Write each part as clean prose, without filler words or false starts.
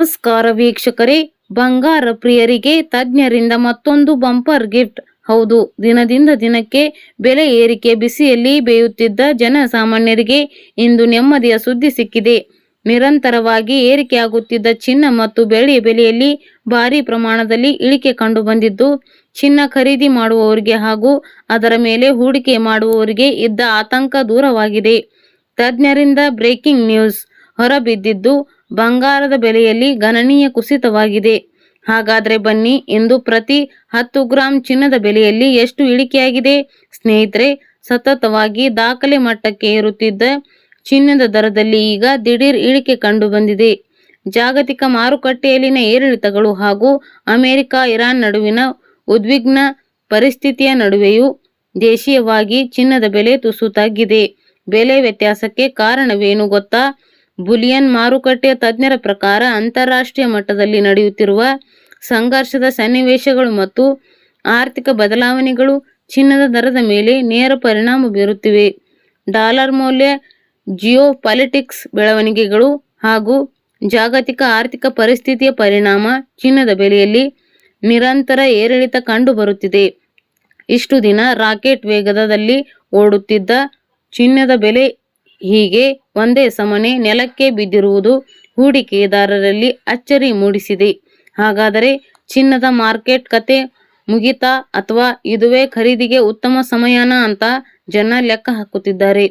ನಮಸ್ಕಾರ ವೀಕ್ಷಕರೇ, ಬಂಗಾರ ಪ್ರಿಯರಿಗೆ ತಜ್ಞರಿಂದ ಮತ್ತೊಂದು ಬಂಪರ್ ಗಿಫ್ಟ್. ಹೌದು, ದಿನದಿಂದ ದಿನಕ್ಕೆ ಬೆಲೆ ಏರಿಕೆ ಬಿಸಿಯಲ್ಲಿ ಬೇಯುತ್ತಿದ್ದ ಜನಸಾಮಾನ್ಯರಿಗೆ ಇಂದು ನೆಮ್ಮದಿಯ ಸುದ್ದಿ ಸಿಕ್ಕಿದೆ. ನಿರಂತರವಾಗಿ ಏರಿಕೆಯಾಗುತ್ತಿದ್ದ ಚಿನ್ನ ಮತ್ತು ಬೆಳ್ಳಿಯ ಬೆಲೆಯಲ್ಲಿ ಭಾರಿ ಪ್ರಮಾಣದಲ್ಲಿ ಇಳಿಕೆ ಕಂಡು ಬಂದಿದ್ದು, ಚಿನ್ನ ಖರೀದಿ ಮಾಡುವವರಿಗೆ ಹಾಗೂ ಅದರ ಮೇಲೆ ಹೂಡಿಕೆ ಮಾಡುವವರಿಗೆ ಇದ್ದ ಆತಂಕ ದೂರವಾಗಿದೆ. ತಜ್ಞರಿಂದ ಬ್ರೇಕಿಂಗ್ ನ್ಯೂಸ್ ಹೊರಬಿದ್ದಿದ್ದು, ಬಂಗಾರದ ಬೆಲೆಯಲ್ಲಿ ಗಣನೀಯ ಕುಸಿತವಾಗಿದೆ. ಹಾಗಾದ್ರೆ ಬನ್ನಿ, ಇಂದು ಪ್ರತಿ 10 ಗ್ರಾಂ ಚಿನ್ನದ ಬೆಲೆಯಲ್ಲಿ ಎಷ್ಟು ಇಳಿಕೆಯಾಗಿದೆ? ಸ್ನೇಹಿತರೆ, ಸತತವಾಗಿ ದಾಖಲೆ ಮಟ್ಟಕ್ಕೆ ಏರುತ್ತಿದ್ದ ಚಿನ್ನದ ದರದಲ್ಲಿ ಈಗ ದಿಢೀರ್ ಇಳಿಕೆ ಕಂಡು ಬಂದಿದೆ. ಜಾಗತಿಕ ಮಾರುಕಟ್ಟೆಯಲ್ಲಿನ ಏರಿಳಿತಗಳು ಹಾಗೂ ಅಮೆರಿಕ ಇರಾನ್ ನಡುವಿನ ಉದ್ವಿಗ್ನ ಪರಿಸ್ಥಿತಿಯ ನಡುವೆಯೂ ದೇಶೀಯವಾಗಿ ಚಿನ್ನದ ಬೆಲೆ ತುಸು ತಗ್ಗಿದೆ. ಬೆಲೆ ವ್ಯತ್ಯಾಸಕ್ಕೆ ಕಾರಣವೇನು ಗೊತ್ತಾ? ಬುಲಿಯನ್ ಮಾರುಕಟ್ಟೆಯ ತಜ್ಞರ ಪ್ರಕಾರ ಅಂತಾರಾಷ್ಟ್ರೀಯ ಮಟ್ಟದಲ್ಲಿ ನಡೆಯುತ್ತಿರುವ ಸಂಘರ್ಷದ ಸನ್ನಿವೇಶಗಳು ಮತ್ತು ಆರ್ಥಿಕ ಬದಲಾವಣೆಗಳು ಚಿನ್ನದ ದರದ ಮೇಲೆ ನೇರ ಪರಿಣಾಮ ಬೀರುತ್ತಿವೆ. ಡಾಲರ್ ಮೌಲ್ಯ, ಜಿಯೋಪಾಲಿಟಿಕ್ಸ್ ಬೆಳವಣಿಗೆಗಳು ಹಾಗೂ ಜಾಗತಿಕ ಆರ್ಥಿಕ ಪರಿಸ್ಥಿತಿಯ ಪರಿಣಾಮ ಚಿನ್ನದ ಬೆಲೆಯಲ್ಲಿ ನಿರಂತರ ಏರಿಳಿತ ಕಂಡು ಬರುತ್ತಿದೆ. ಇಷ್ಟು ದಿನ ರಾಕೆಟ್ ವೇಗದಲ್ಲಿ ಓಡುತ್ತಿದ್ದ ಚಿನ್ನದ ಬೆಲೆ ಹೀಗೆ ಒಂದೇ ಸಮನೆ ನೆಲಕ್ಕೆ ಬಿದ್ದಿರುವುದು ಹೂಡಿಕೆದಾರರಲ್ಲಿ ಅಚ್ಚರಿ ಮೂಡಿಸಿದೆ. ಹಾಗಾದರೆ ಚಿನ್ನದ ಮಾರ್ಕೆಟ್ ಕತೆ ಮುಗಿತಾ ಅಥವಾ ಇದುವೇ ಖರೀದಿಗೆ ಉತ್ತಮ ಸಮಯನಾ ಅಂತ ಜನ ಲೆಕ್ಕ ಹಾಕುತ್ತಿದ್ದಾರೆ.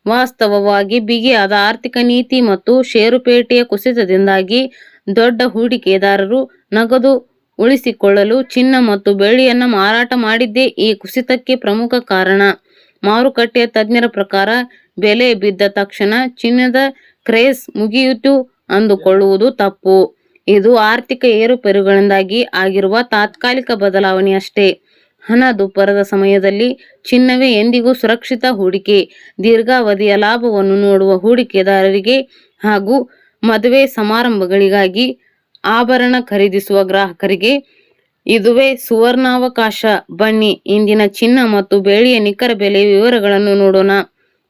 ವಾಸ್ತವವಾಗಿ ಬಿಗಿಯಾದ ಆರ್ಥಿಕ ನೀತಿ ಮತ್ತು ಷೇರುಪೇಟೆಯ ಕುಸಿತದಿಂದಾಗಿ ದೊಡ್ಡ ಹೂಡಿಕೆದಾರರು ನಗದು ಉಳಿಸಿಕೊಳ್ಳಲು ಚಿನ್ನ ಮತ್ತು ಬೆಳ್ಳಿಯನ್ನು ಮಾರಾಟ ಮಾಡಿದ್ದೇ ಈ ಕುಸಿತಕ್ಕೆ ಪ್ರಮುಖ ಕಾರಣ. ಮಾರುಕಟ್ಟೆಯ ತಜ್ಞರ ಪ್ರಕಾರ ಬೆಲೆ ಬಿದ್ದ ತಕ್ಷಣ ಚಿನ್ನದ ಕ್ರೇಜ್ ಮುಗಿಯಿತು ಅಂದುಕೊಳ್ಳುವುದು ತಪ್ಪು. ಇದು ಆರ್ಥಿಕ ಏರುಪೇರುಗಳಿಂದಾಗಿ ಆಗಿರುವ ತಾತ್ಕಾಲಿಕ ಬದಲಾವಣೆಯಷ್ಟೇ. ಹಣದುಬ್ಬರದ ಸಮಯದಲ್ಲಿ ಚಿನ್ನವೇ ಎಂದಿಗೂ ಸುರಕ್ಷಿತ ಹೂಡಿಕೆ. ದೀರ್ಘಾವಧಿಯ ಲಾಭವನ್ನು ನೋಡುವ ಹೂಡಿಕೆದಾರರಿಗೆ ಹಾಗೂ ಮದುವೆ ಸಮಾರಂಭಗಳಿಗಾಗಿ ಆಭರಣ ಖರೀದಿಸುವ ಗ್ರಾಹಕರಿಗೆ ಇದುವೇ ಸುವರ್ಣಾವಕಾಶ. ಬನ್ನಿ, ಇಂದಿನ ಚಿನ್ನ ಮತ್ತು ಬೆಳ್ಳಿಯ ನಿಖರ ಬೆಲೆ ವಿವರಗಳನ್ನು ನೋಡೋಣ.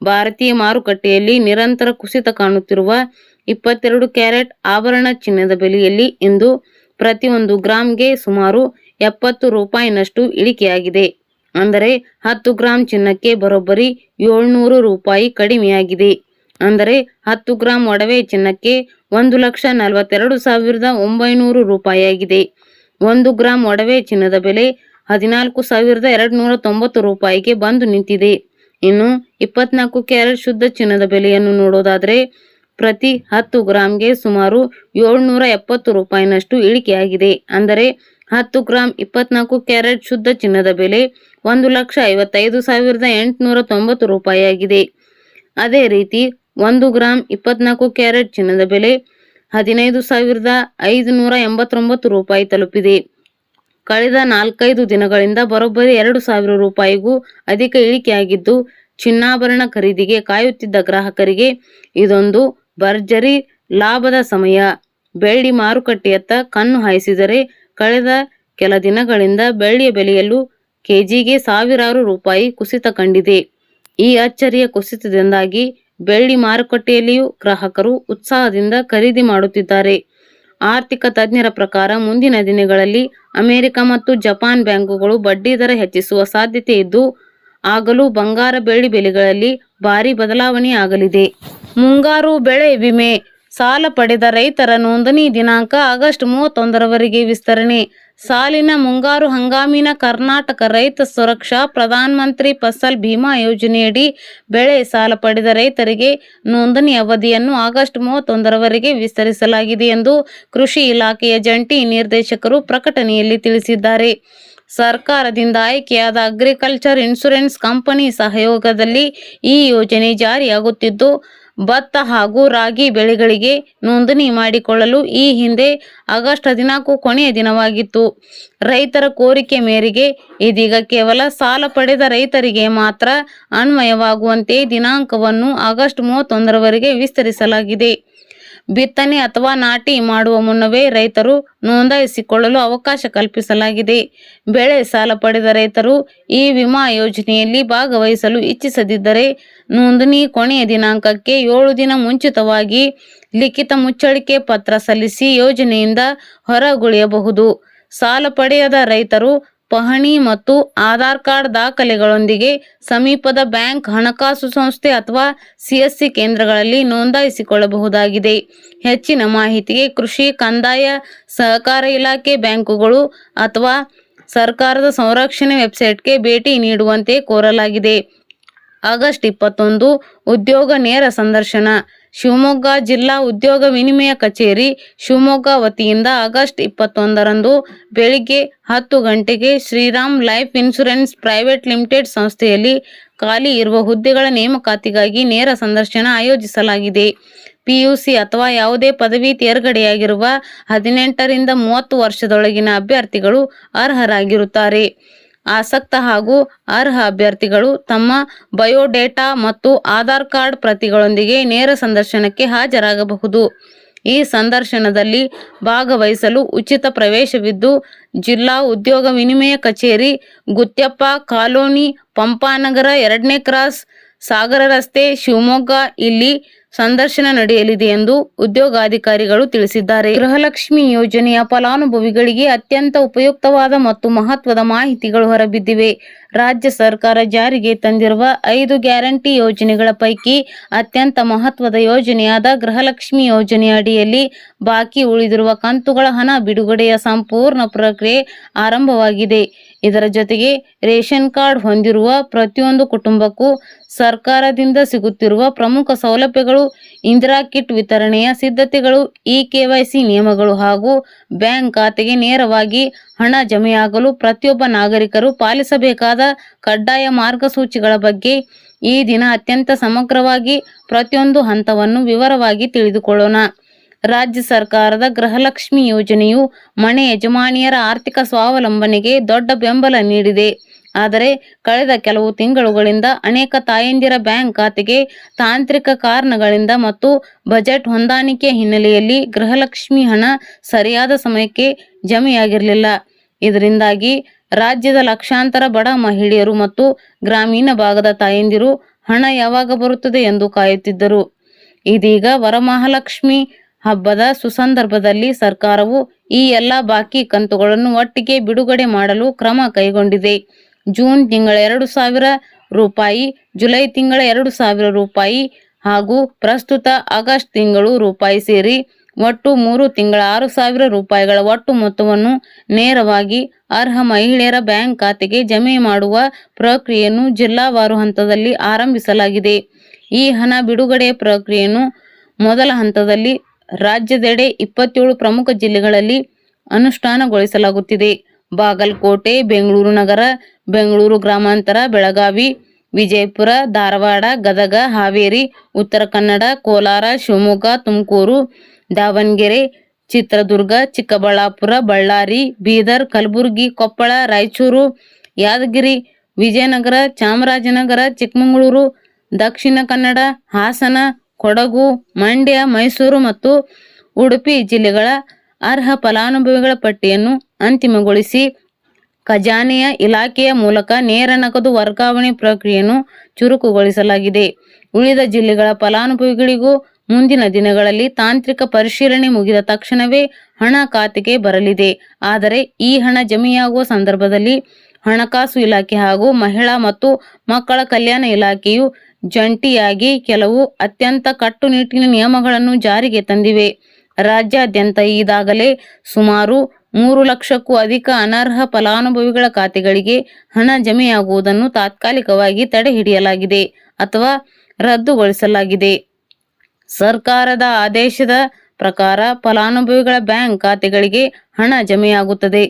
ಭಾರತೀಯ ಮಾರುಕಟ್ಟೆಯಲ್ಲಿ ನಿರಂತರ ಕುಸಿತ ಕಾಣುತ್ತಿರುವ 22 ಕ್ಯಾರೆಟ್ ಆಭರಣ ಚಿನ್ನದ ಬೆಲೆಯಲ್ಲಿ ಇಂದು ಪ್ರತಿ 1 ಗ್ರಾಂಗೆ ಸುಮಾರು 70 ರೂಪಾಯಿನಷ್ಟು ಇಳಿಕೆಯಾಗಿದೆ. ಅಂದರೆ 10 ಗ್ರಾಂ ಚಿನ್ನಕ್ಕೆ ಬರೋಬ್ಬರಿ 700 ರೂಪಾಯಿ ಕಡಿಮೆಯಾಗಿದೆ. ಅಂದರೆ 10 ಗ್ರಾಂ ಒಡವೆ ಚಿನ್ನಕ್ಕೆ 1,42,900 ರೂಪಾಯಿಯಾಗಿದೆ. 1 ಗ್ರಾಂ ಒಡವೆ ಚಿನ್ನದ ಬೆಲೆ 14,290 ರೂಪಾಯಿಗೆ ಬಂದು ನಿಂತಿದೆ. ಇನ್ನು 24 ಕ್ಯಾರೆಟ್ ಶುದ್ಧ ಚಿನ್ನದ ಬೆಲೆಯನ್ನು ನೋಡೋದಾದರೆ ಪ್ರತಿ 10 ಗ್ರಾಂಗೆ ಸುಮಾರು 770 ರೂಪಾಯಿನಷ್ಟು ಇಳಿಕೆಯಾಗಿದೆ. ಅಂದರೆ 10 ಗ್ರಾಂ 24 ಕ್ಯಾರೆಟ್ ಶುದ್ಧ ಚಿನ್ನದ ಬೆಲೆ 1,55,890 ರೂಪಾಯಿಯಾಗಿದೆ. ಅದೇ ರೀತಿ 1 ಗ್ರಾಂ 24 ಕ್ಯಾರೆಟ್ ಚಿನ್ನದ ಬೆಲೆ 15,589 ರೂಪಾಯಿ ತಲುಪಿದೆ. ಕಳೆದ 4-5 ದಿನಗಳಿಂದ ಬರೋಬ್ಬರಿ 2,000 ರೂಪಾಯಿಗೂ ಅಧಿಕ ಇಳಿಕೆಯಾಗಿದ್ದು, ಚಿನ್ನಾಭರಣ ಖರೀದಿಗೆ ಕಾಯುತ್ತಿದ್ದ ಗ್ರಾಹಕರಿಗೆ ಇದೊಂದು ಭರ್ಜರಿ ಲಾಭದ ಸಮಯ. ಬೆಳ್ಳಿ ಮಾರುಕಟ್ಟೆಯತ್ತ ಕಣ್ಣು ಹಾಯಿಸಿದರೆ ಕಳೆದ ಕೆಲ ದಿನಗಳಿಂದ ಬೆಳ್ಳಿಯ ಬೆಲೆಯಲ್ಲೂ ಕೆಜಿಗೆ ಸಾವಿರಾರು ರೂಪಾಯಿ ಕುಸಿತ ಕಂಡಿದೆ. ಈ ಅಚ್ಚರಿಯ ಕುಸಿತದಿಂದಾಗಿ ಬೆಳ್ಳಿ ಮಾರುಕಟ್ಟೆಯಲ್ಲಿಯೂ ಗ್ರಾಹಕರು ಉತ್ಸಾಹದಿಂದ ಖರೀದಿ ಮಾಡುತ್ತಿದ್ದಾರೆ. ಆರ್ಥಿಕ ತಜ್ಞರ ಪ್ರಕಾರ ಮುಂದಿನ ದಿನಗಳಲ್ಲಿ ಅಮೆರಿಕ ಮತ್ತು ಜಪಾನ್ ಬ್ಯಾಂಕುಗಳು ಬಡ್ಡಿ ದರ ಹೆಚ್ಚಿಸುವ ಸಾಧ್ಯತೆ ಇದ್ದು, ಆಗಲೂ ಬಂಗಾರ ಬೆಳ್ಳಿ ಬೆಲೆಗಳಲ್ಲಿ ಭಾರಿ ಬದಲಾವಣೆ ಆಗಲಿದೆ. ಮುಂಗಾರು ಬೆಳೆ ವಿಮೆ ಸಾಲ ಪಡೆದ ರೈತರ ನೋಂದಣಿ ದಿನಾಂಕ ಆಗಸ್ಟ್ 31ರವರೆಗೆ ವಿಸ್ತರಣೆ. ಸಾಲಿನ ಮುಂಗಾರು ಹಂಗಾಮಿನ ಕರ್ನಾಟಕ ರೈತ ಸುರಕ್ಷಾ ಪ್ರಧಾನಮಂತ್ರಿ ಫಸಲ್ ಬಿಮಾ ಯೋಜನೆಯಡಿ ಬೆಳೆ ಸಾಲ ಪಡೆದ ರೈತರಿಗೆ ನೋಂದಣಿ ಅವಧಿಯನ್ನು ಆಗಸ್ಟ್ 31ರವರೆಗೆ ವಿಸ್ತರಿಸಲಾಗಿದೆ ಎಂದು ಕೃಷಿ ಇಲಾಖೆಯ ಜಂಟಿ ನಿರ್ದೇಶಕರು ಪ್ರಕಟಣೆಯಲ್ಲಿ ತಿಳಿಸಿದ್ದಾರೆ. ಸರ್ಕಾರದಿಂದ ಆಯ್ಕೆಯಾದ ಅಗ್ರಿಕಲ್ಚರ್ ಇನ್ಶೂರೆನ್ಸ್ ಕಂಪನಿ ಸಹಯೋಗದಲ್ಲಿ ಈ ಯೋಜನೆ ಜಾರಿಯಾಗುತ್ತಿದ್ದು, ಭತ್ತ ಹಾಗೂ ರಾಗಿ ಬೆಳೆಗಳಿಗೆ ನೋಂದಣಿ ಮಾಡಿಕೊಳ್ಳಲು ಈ ಹಿಂದೆ ಆಗಸ್ಟ್ 14 ಕೊನೆಯ ದಿನವಾಗಿತ್ತು. ರೈತರ ಕೋರಿಕೆ ಮೇರೆಗೆ ಇದೀಗ ಕೇವಲ ಸಾಲ ಪಡೆದ ರೈತರಿಗೆ ಮಾತ್ರ ಅನ್ವಯವಾಗುವಂತೆ ದಿನಾಂಕವನ್ನು ಆಗಸ್ಟ್ 31ರವರೆಗೆ ವಿಸ್ತರಿಸಲಾಗಿದೆ. ಬಿತ್ತನೆ ಅಥವಾ ನಾಟಿ ಮಾಡುವ ಮುನ್ನವೇ ರೈತರು ನೋಂದಾಯಿಸಿಕೊಳ್ಳಲು ಅವಕಾಶ ಕಲ್ಪಿಸಲಾಗಿದೆ. ಬೆಳೆ ಸಾಲ ಪಡೆದ ರೈತರು ಈ ವಿಮಾ ಯೋಜನೆಯಲ್ಲಿ ಭಾಗವಹಿಸಲು ಇಚ್ಛಿಸದಿದ್ದರೆ ನೋಂದಣಿ ಕೊನೆಯ ದಿನಾಂಕಕ್ಕೆ 7 ದಿನ ಮುಂಚಿತವಾಗಿ ಲಿಖಿತ ಮುಚ್ಚಳಿಕೆ ಪತ್ರ ಸಲ್ಲಿಸಿ ಯೋಜನೆಯಿಂದ ಹೊರಗುಳಿಯಬಹುದು. ಸಾಲ ಪಡೆಯದ ರೈತರು ಪಹಣಿ ಮತ್ತು ಆಧಾರ್ ಕಾರ್ಡ್ ದಾಖಲೆಗಳೊಂದಿಗೆ ಸಮೀಪದ ಬ್ಯಾಂಕ್, ಹಣಕಾಸು ಸಂಸ್ಥೆ ಅಥವಾ CSC ಕೇಂದ್ರಗಳಲ್ಲಿ ನೋಂದಾಯಿಸಿಕೊಳ್ಳಬಹುದಾಗಿದೆ. ಹೆಚ್ಚಿನ ಮಾಹಿತಿಗೆ ಕೃಷಿ, ಕಂದಾಯ, ಸಹಕಾರ ಇಲಾಖೆ, ಬ್ಯಾಂಕುಗಳು ಅಥವಾ ಸರ್ಕಾರದ ಸಂರಕ್ಷಣೆ ವೆಬ್ಸೈಟ್ಗೆ ಭೇಟಿ ನೀಡುವಂತೆ ಕೋರಲಾಗಿದೆ. ಆಗಸ್ಟ್ 21 ಉದ್ಯೋಗ ನೇರ ಸಂದರ್ಶನ. ಶಿವಮೊಗ್ಗ ಜಿಲ್ಲಾ ಉದ್ಯೋಗ ವಿನಿಮಯ ಕಚೇರಿ ಶಿವಮೊಗ್ಗ ವತಿಯಿಂದ ಆಗಸ್ಟ್ 21ರಂದು ಬೆಳಿಗ್ಗೆ 10 ಗಂಟೆಗೆ Shriram life insurance private limited ಸಂಸ್ಥೆಯಲ್ಲಿ ಖಾಲಿ ಇರುವ ಹುದ್ದೆಗಳ ನೇಮಕಾತಿಗಾಗಿ ನೇರ ಸಂದರ್ಶನ ಆಯೋಜಿಸಲಾಗಿದೆ. PUC ಅಥವಾ ಯಾವುದೇ ಪದವಿ ತೇರ್ಗಡೆಯಾಗಿರುವ 18 ರಿಂದ 30 ವರ್ಷದೊಳಗಿನ ಅಭ್ಯರ್ಥಿಗಳು ಅರ್ಹರಾಗಿರುತ್ತಾರೆ. ಆಸಕ್ತ ಹಾಗೂ ಅರ್ಹ ಅಭ್ಯರ್ಥಿಗಳು ತಮ್ಮ ಬಯೋಡೇಟಾ ಮತ್ತು ಆಧಾರ್ ಕಾರ್ಡ್ ಪ್ರತಿಗಳೊಂದಿಗೆ ನೇರ ಸಂದರ್ಶನಕ್ಕೆ ಹಾಜರಾಗಬಹುದು. ಈ ಸಂದರ್ಶನದಲ್ಲಿ ಭಾಗವಹಿಸಲು ಉಚಿತ ಪ್ರವೇಶವಿದ್ದು, ಜಿಲ್ಲಾ ಉದ್ಯೋಗ ವಿನಿಮಯ ಕಚೇರಿ, ಗುತ್ಯಪ್ಪ ಕಾಲೋನಿ, ಪಂಪಾನಗರ, 2ನೇ ಕ್ರಾಸ್, ಸಾಗರ ರಸ್ತೆ, ಶಿವಮೊಗ್ಗ ಇಲ್ಲಿ ಸಂದರ್ಶನ ನಡೆಯಲಿದೆ ಎಂದು ಉದ್ಯೋಗಾಧಿಕಾರಿಗಳು ತಿಳಿಸಿದ್ದಾರೆ. ಗೃಹಲಕ್ಷ್ಮಿ ಯೋಜನೆಯ ಫಲಾನುಭವಿಗಳಿಗೆ ಅತ್ಯಂತ ಉಪಯುಕ್ತವಾದ ಮತ್ತು ಮಹತ್ವದ ಮಾಹಿತಿಗಳು ಹೊರಬಿದ್ದಿವೆ. ರಾಜ್ಯ ಸರ್ಕಾರ ಜಾರಿಗೆ ತಂದಿರುವ 5 ಗ್ಯಾರಂಟಿ ಯೋಜನೆಗಳ ಪೈಕಿ ಅತ್ಯಂತ ಮಹತ್ವದ ಯೋಜನೆಯಾದ ಗೃಹಲಕ್ಷ್ಮಿ ಯೋಜನೆ ಅಡಿಯಲ್ಲಿ ಬಾಕಿ ಉಳಿದಿರುವ ಕಂತುಗಳ ಹಣ ಬಿಡುಗಡೆಯ ಸಂಪೂರ್ಣ ಪ್ರಕ್ರಿಯೆ ಆರಂಭವಾಗಿದೆ. ಇದರ ಜೊತೆಗೆ ರೇಷನ್ ಕಾರ್ಡ್ ಹೊಂದಿರುವ ಪ್ರತಿಯೊಂದು ಕುಟುಂಬಕ್ಕೂ ಸರ್ಕಾರದಿಂದ ಸಿಗುತ್ತಿರುವ ಪ್ರಮುಖ ಸೌಲಭ್ಯಗಳು, ಇಂದಿರಾ ಕಿಟ್ ವಿತರಣೆಯ ಸಿದ್ಧತೆಗಳು, KYC ನಿಯಮಗಳು ಹಾಗೂ ಬ್ಯಾಂಕ್ ಖಾತೆಗೆ ನೇರವಾಗಿ ಹಣ ಜಮೆಯಾಗಲು ಪ್ರತಿಯೊಬ್ಬ ನಾಗರಿಕರು ಪಾಲಿಸಬೇಕಾದ ಕಡ್ಡಾಯ ಮಾರ್ಗಸೂಚಿಗಳ ಬಗ್ಗೆ ಈ ದಿನ ಅತ್ಯಂತ ಸಮಗ್ರವಾಗಿ ಪ್ರತಿಯೊಂದು ಹಂತವನ್ನು ವಿವರವಾಗಿ ತಿಳಿದುಕೊಳ್ಳೋಣ. ರಾಜ್ಯ ಸರ್ಕಾರದ ಗೃಹಲಕ್ಷ್ಮಿ ಯೋಜನೆಯು ಮನೆ ಯಜಮಾನಿಯರ ಆರ್ಥಿಕ ಸ್ವಾವಲಂಬನೆಗೆ ದೊಡ್ಡ ಬೆಂಬಲ ನೀಡಿದೆ. ಆದರೆ ಕಳೆದ ಕೆಲವು ತಿಂಗಳುಗಳಿಂದ ಅನೇಕ ತಾಯಂದಿರ ಬ್ಯಾಂಕ್ ಖಾತೆಗೆ ತಾಂತ್ರಿಕ ಕಾರಣಗಳಿಂದ ಮತ್ತು ಬಜೆಟ್ ಹೊಂದಾಣಿಕೆ ಹಿನ್ನೆಲೆಯಲ್ಲಿ ಗೃಹಲಕ್ಷ್ಮಿ ಹಣ ಸರಿಯಾದ ಸಮಯಕ್ಕೆ ಜಮೆಯಾಗಿರಲಿಲ್ಲ. ಇದರಿಂದಾಗಿ ರಾಜ್ಯದ ಲಕ್ಷಾಂತರ ಬಡ ಮಹಿಳೆಯರು ಮತ್ತು ಗ್ರಾಮೀಣ ಭಾಗದ ತಾಯಂದಿರು ಹಣ ಯಾವಾಗ ಬರುತ್ತದೆ ಎಂದು ಕಾಯುತ್ತಿದ್ದರು. ಇದೀಗ ವರಮಹಾಲಕ್ಷ್ಮಿ ಹಬ್ಬದ ಸುಸಂದರ್ಭದಲ್ಲಿ ಸರ್ಕಾರವು ಈ ಎಲ್ಲ ಬಾಕಿ ಕಂತುಗಳನ್ನು ಒಟ್ಟಿಗೆ ಬಿಡುಗಡೆ ಮಾಡಲು ಕ್ರಮ ಕೈಗೊಂಡಿದೆ. ಜೂನ್ ತಿಂಗಳ 2,000 ರೂಪಾಯಿ, ಜುಲೈ ತಿಂಗಳ 2,000 ರೂಪಾಯಿ ಹಾಗೂ ಪ್ರಸ್ತುತ ಆಗಸ್ಟ್ ತಿಂಗಳು ರೂಪಾಯಿ ಸೇರಿ ಒಟ್ಟು 3 ತಿಂಗಳ 6,000 ರೂಪಾಯಿಗಳ ಒಟ್ಟು ಮೊತ್ತವನ್ನು ನೇರವಾಗಿ ಅರ್ಹ ಮಹಿಳೆಯರ ಬ್ಯಾಂಕ್ ಖಾತೆಗೆ ಜಮೆ ಮಾಡುವ ಪ್ರಕ್ರಿಯೆಯನ್ನು ಜಿಲ್ಲಾವಾರು ಹಂತದಲ್ಲಿ ಆರಂಭಿಸಲಾಗಿದೆ. ಈ ಹಣ ಬಿಡುಗಡೆಯ ಪ್ರಕ್ರಿಯೆಯನ್ನು ಮೊದಲ ಹಂತದಲ್ಲಿ ರಾಜ್ಯದೆಡೆ 27 ಪ್ರಮುಖ ಜಿಲ್ಲೆಗಳಲ್ಲಿ ಅನುಷ್ಠಾನಗೊಳಿಸಲಾಗುತ್ತಿದೆ. ಬಾಗಲಕೋಟೆ, ಬೆಂಗಳೂರು ನಗರ, ಬೆಂಗಳೂರು ಗ್ರಾಮಾಂತರ, ಬೆಳಗಾವಿ, ವಿಜಯಪುರ, ಧಾರವಾಡ, ಗದಗ, ಹಾವೇರಿ, ಉತ್ತರ ಕನ್ನಡ, ಕೋಲಾರ, ಶಿವಮೊಗ್ಗ, ತುಮಕೂರು, ದಾವಣಗೆರೆ, ಚಿತ್ರದುರ್ಗ, ಚಿಕ್ಕಬಳ್ಳಾಪುರ, ಬಳ್ಳಾರಿ, ಬೀದರ್, ಕಲಬುರಗಿ, ಕೊಪ್ಪಳ, ರಾಯಚೂರು, ಯಾದಗಿರಿ, ವಿಜಯನಗರ, ಚಾಮರಾಜನಗರ, ಚಿಕ್ಕಮಗಳೂರು, ದಕ್ಷಿಣ ಕನ್ನಡ, ಹಾಸನ, ಕೊಡಗು, ಮಂಡ್ಯ, ಮೈಸೂರು ಮತ್ತು ಉಡುಪಿ ಜಿಲ್ಲೆಗಳ ಅರ್ಹ ಫಲಾನುಭವಿಗಳ ಪಟ್ಟಿಯನ್ನು ಅಂತಿಮಗೊಳಿಸಿ ಖಜಾನೆಯ ಇಲಾಖೆಯ ಮೂಲಕ ನೇರ ನಗದು ವರ್ಗಾವಣೆ ಪ್ರಕ್ರಿಯೆಯನ್ನು ಚುರುಕುಗೊಳಿಸಲಾಗಿದೆ. ಉಳಿದ ಜಿಲ್ಲೆಗಳ ಫಲಾನುಭವಿಗಳಿಗೂ ಮುಂದಿನ ದಿನಗಳಲ್ಲಿ ತಾಂತ್ರಿಕ ಪರಿಶೀಲನೆ ಮುಗಿದ ತಕ್ಷಣವೇ ಹಣ ಖಾತೆಗೆ ಬರಲಿದೆ. ಆದರೆ ಈ ಹಣ ಜಮೆಯಾಗುವ ಸಂದರ್ಭದಲ್ಲಿ ಹಣಕಾಸು ಇಲಾಖೆ ಹಾಗೂ ಮಹಿಳಾ ಮತ್ತು ಮಕ್ಕಳ ಕಲ್ಯಾಣ ಇಲಾಖೆಯು ಜಂಟಿಯಾಗಿ ಕೆಲವು ಅತ್ಯಂತ ಕಟ್ಟುನಿಟ್ಟಿನ ನಿಯಮಗಳನ್ನು ಜಾರಿಗೆ ತಂದಿವೆ. ರಾಜ್ಯಾದ್ಯಂತ ಈಗಾಗಲೇ ಸುಮಾರು 3 ಲಕ್ಷಕ್ಕೂ ಅಧಿಕ ಅನರ್ಹ ಫಲಾನುಭವಿಗಳ ಖಾತೆಗಳಿಗೆ ಹಣ ಜಮೆಯಾಗುವುದನ್ನು ತಾತ್ಕಾಲಿಕವಾಗಿ ತಡೆಹಿಡಿಯಲಾಗಿದೆ ಅಥವಾ ರದ್ದುಗೊಳಿಸಲಾಗಿದೆ. ಸರ್ಕಾರದ ಆದೇಶದ ಪ್ರಕಾರ ಫಲಾನುಭವಿಗಳ ಬ್ಯಾಂಕ್ ಖಾತೆಗಳಿಗೆ ಹಣ ಜಮೆಯಾಗುತ್ತದೆ.